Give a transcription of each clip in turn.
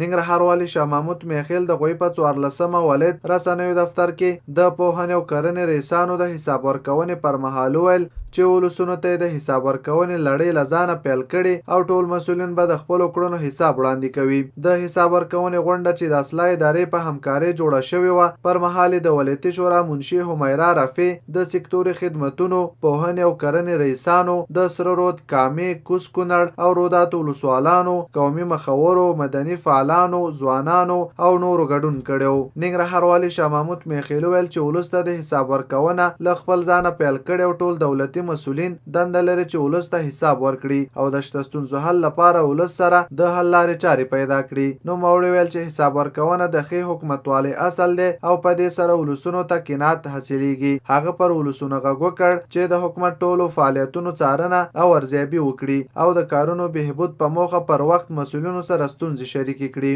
ننګرهار والي شاه محمود میخیل د غوی په 14مه ولید رسنیو دفتر کې د پوهنې او کرنې رییسانو د حساب ورکونې پر مهال وویل چې ولسونو ته د حساب ورکونې لړۍ له ځانه پیل کړي او ټول مسؤلین به د خپلو کړنو حساب وړاندې کوي. د حساب ورکونې غونډه چې د اصلاح ادارې په همکارۍ جوړه شوې وه پر مهال د ولایتي شورا منشي همیرا رفیع د سکتوري خدمتونو پوهنې او کرنې رییسانو د سره رود کامې کوز کونړ او رودات ولسوالانو قومي مخورو مدني فعالانو ځوانانو او نورو ګډون کړی و. ننګرهار والي شاه محمود میخیل ویل چې ولس ته د حساب ورکونه له خپل ځانه پیل کړی او ټول دولتي مسؤلین دنده لري چې ولس ته حساب ورکړي او د شته ستونزو حل لپاره ولس سره د حل لارې چارې پیدا کړي. نوموړي ویل چې حساب ورکونه د ښې حکومتوالۍ اصل دی او په دې سره ولسونو ته قناعت حاصلیږي. هغه پر ولسونو غږ وکړ چې د حکومت ټولو فعالیتونو څارنه او ارزیابي وکړي او د کارونو بهبود په موخه پر وخت مسؤلینو سره ستونزې شریکې کړي.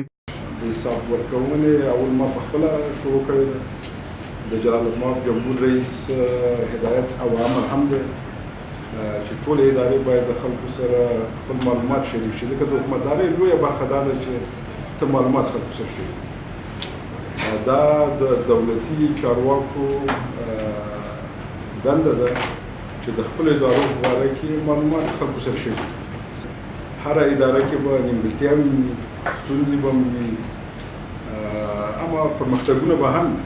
د حساب ورکونې اول ما په خپله شروع کړې ده. د جلال الدین جمهور رئیس هدایت او امر هم دی چې ټولې ادارې باید د خلکو سره خپل معلومات شریک شي، ځکه د حکومتدارۍ لویه برخه دا ده چې ته معلومات خلکو سره شریک کړي. دا د دولتي چارواکو دنده ده چې د خپلو ادارو په باره کې معلومات خلکو سره شریک کړي. هره اداره کې به نیمګړتیاوې وي، ستونزې به وي، اما پرمختګونه به هم وي.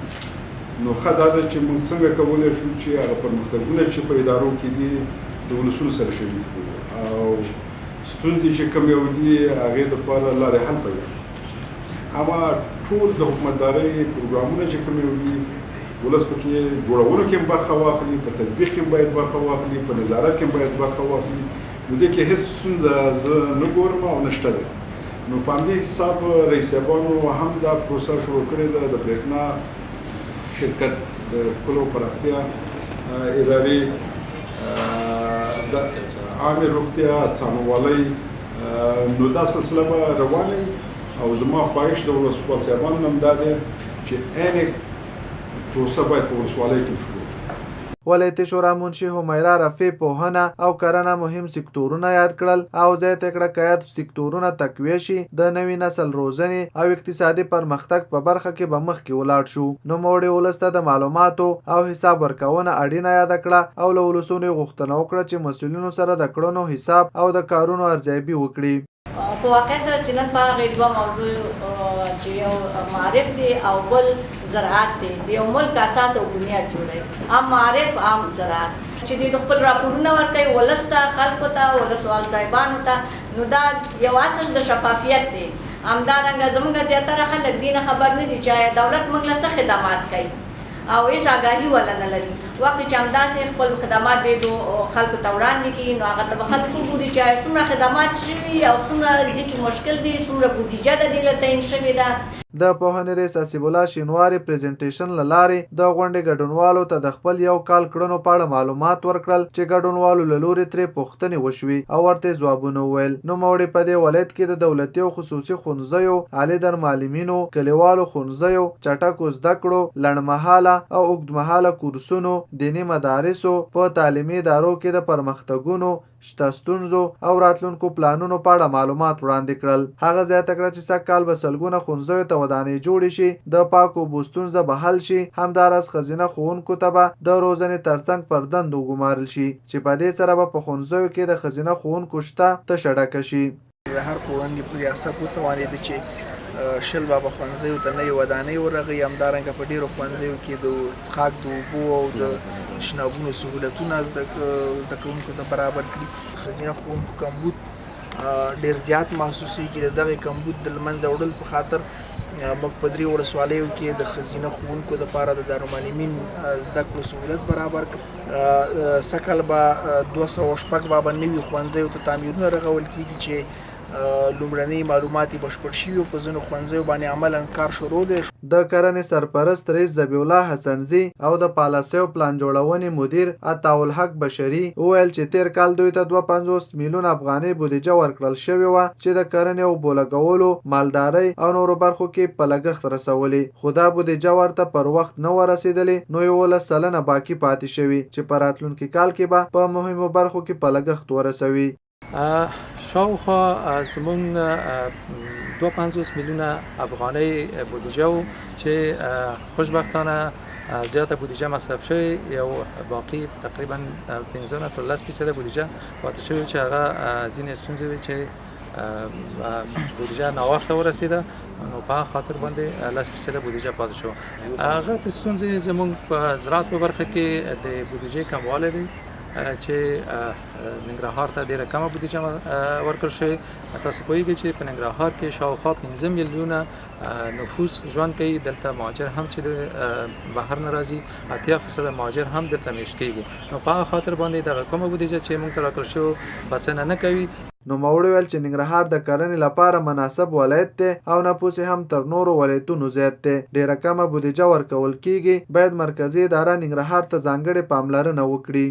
نو ښه دا ده چې موږ څنګه کولی شو چې هغه پرمختګونه چې په ادارو کې دي د ولسونو سره شریک کړو او ستونزې چې کوم یو دي هغې دپاره لارې حل پیدا کړو. اما ټول د حکومتدارۍ پروګرامونه چې کوم یو دي ولس پکې جوړولو کې هم برخه واخلي، په تطبیق کې هم باید برخه واخلي، په نظارت کې هم باید برخه واخلي. نو دې کې هېڅ ستونزه زه نه ګورم او نه شته ده. نو په همدې حساب رئیس صاحبانو هم دا پروسه شروع کړې ده. د برېښنا شرکت د کلو پراختیا ادارې د عامې روغتیا څارنوالۍ نو دا سلسله به روانه او زما خواهش د ولسوال صاحبانو هم دا دی چې عین پروسه باید په ولسوالۍ کې شروع. ولایتي شورا منشي همیرا رفیع پوهنه او کرنه مهم سکتورونه یاد کړل او زیاته کړه که یاد سکتورونه تقویه شي د نوي نسل روزنې او اقتصادي پرمختګ په برخه کې به مخکې ولاړ شو. نوموړي ولس ته د معلوماتو او حساب ورکونه اړینه یاد کړه او له ولسونو غوښتنه وکړه چې مسؤلینو سره د کړنو حساب او د کارونو ارزیابي وکړي. په واقع سره چې نن په هغې دوه موضوع چې یو معرف دی او بل زراعت دی، د یو ملک اساس او بنیاد جوړوي. عام معرف، عام زراعت چې دوی د خپل راپورونه ورکوي ولس ته، خلکو ته، ولسوال صاحبانو ته. نو دا یو اصل د شفافیت دی. همدارنګه زموږ زیاتره خلک دې نه خبر نه دي چې دولت موږ له څه خدمات کوي او هېڅ آګاهي ولا نه لري. وخت چې همداسې خپل خدمات دې خلکو ته وړاندې کړي نو هغه ته به خلک وګوري چې څومره خدمات شوي او څومره ځکه مشکل دي، څومره بودیجه د دې له تعین شوې ده. د پوهنې رئیس اسیب الله شینواري پریزنټیشن له لارې د غونډې ګډونوالو ته د خپل یو کال کړنو په اړه معلومات ورکړل چې ګډونوالو له لورې ترې پوښتنې وشوې او ورته ځوابونه وویل. نوموړي په دې ولایت کې د دولتي او خصوصي ښوونځیو، عالي در معلمینو، کلیوالو ښوونځیو، چټکو زده کړو، لنډمهاله او اوږدمهاله کورسونو، دیني مدارسو، په تعلیمي ادارو کې د پرمختګونو، شته ستونزو او راتلونکو پلانونو په اړه معلومات وړاندې کړل. هغه زیاته کړه چې سږکال به سلګونه ښوونځیو ته ودانۍ جوړې شي، د پاکو اوبو ستونزه به حل شي، همداراز ښځینه ښوونکو ته به د روزنې ترڅنګ پر دندو وګمارل شي چې په دې سره به په ښوونځیو کې د ښځینه ښوونکو شته تشه ډکه شي. هر پوهنې په ریاست وتوانېده چې شل به ښوونځیو ته نوې ودانۍ ورغی. همدارنګه په ډېرو ښوونځیو کې د څښاک د اوبو او د شنابونو سهولتونه زده کوونکو ته برابر کړي. ښځینه ښوونکو کمبود ډېر زیات محسوسېږي. د دغې کمبود د له منځه وړل په خاطر موږ په 3 ولسوالیو کې د ښځینه ښوونکو دپاره د دارالمعلمین زده کړو سهولت برابر کړ. سږکال به 206 به نوي ښوونځیو ته تعمیرونه رغول کېږي چې لومړنۍ معلومات یې بشپړ شوي او په ځینو ښوونځیو باندې عملاً کار شروع دی. د کرنې سرپرست رئیس ذبیح الله حسنزي او د پالیسیو پلان جوړونې مدیر عطاالحق بشري وویل چې تیر کال دوی ته 52 میلیون افغانۍ بودیجه ورکړل شوې وه چې د کرنې او اوبو لګولو، مالدارۍ او نورو برخو کې په لګښت رسولې، خو دا بودیجه ورته پر وخت نه ورسېدلې. نو 11 سلنه باقي پاتې شوي چې په راتلونکي کال کې به په مهمو برخو کې په لګښت ورسوي. شاوخوا زمونږ 52 میلیونه افغانۍ بودیجه و چې خوشبختانه زیاته بودیجه مصرف شوی، یو باقی تقریبا 15 تا 10% بودیجه پاتې شوی چې هغه ځینې ستونزې وي چې بودیجه ناوخته ورسیده، نو په خاطر باندې 10% بودیجه پاتې شو. هغه ستونزې زموږ په زراعت په برخه کې د بودیجې کموالی دی چې ننګرهار ته ډیره کمه بودیجه ورکړل شوې. تاسو پوهیږئ چې په ننګرهار کې شاوخوا 15 میلیونه نفوس ژوند کوي، دلته مهاجر هم چې بهر نه راځي 80% مهاجر هم دلته میشت کیږي، نو په خاطر باندې دغه کومه بودیجه چې موږ ته راکړل شو بسنه نه کوي. نوموړي ویل چې ننګرهار د کرنې لپاره مناسب ولایت دی او نفوس هم تر نورو ولایتونو زیات دی. ډیره کمه بودیجه ورکول کیږي، باید مرکزی اداره ننګرهار ته ځانګړې پاملرنه وکړي.